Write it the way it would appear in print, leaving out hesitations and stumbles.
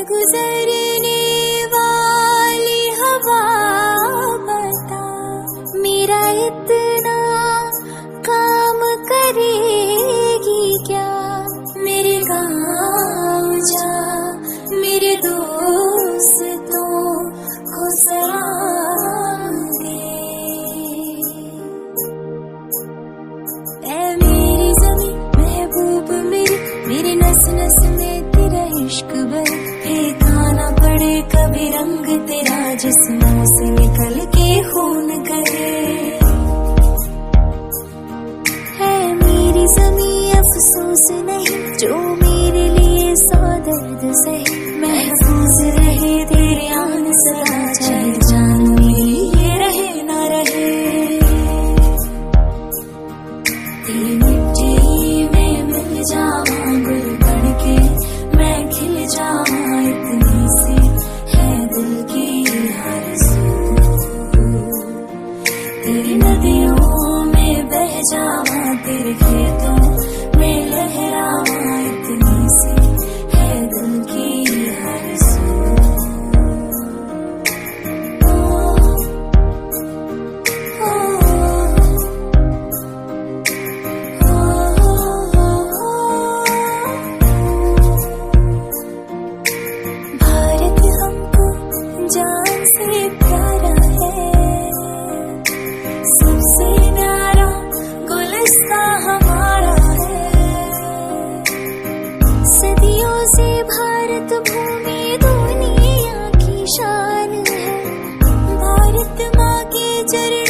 गुजरने वाली हवा बता, मेरा इतना काम करेगी क्या। मेरे गाँव जा, मेरे दोस्तों को सलाम दे। ऐ मेरी ज़मीं महबूब मेरी, मेरी नस नस में तेरा इश्क बहे। फेंकाना पड़े कभी रंग तेरा, जिस्मों से निकल के खून कहे। है मेरी ज़मीं अफसोस नहीं, जो मेरे लिए सौ दर्द सहे। महफूज रहे तेरे आन सदा, चाहे जान मेरी ये रहे ना रहे। तेरी मिट्टी में मिल जावां गुल बन के, मैं खिल जावां इतनी सी है दिल की आरज़ू। तेरी नदियों में बह जावां, तेरे खेतों में लहरावां इतनी सी है दिल की आरज़ू। भारत हमको जान से प्यारा है, सबसे प्यारा गुलिस्तां हमारा है। सदियों से भारत भूमि दुनिया की शान है, भारत माँ के चरण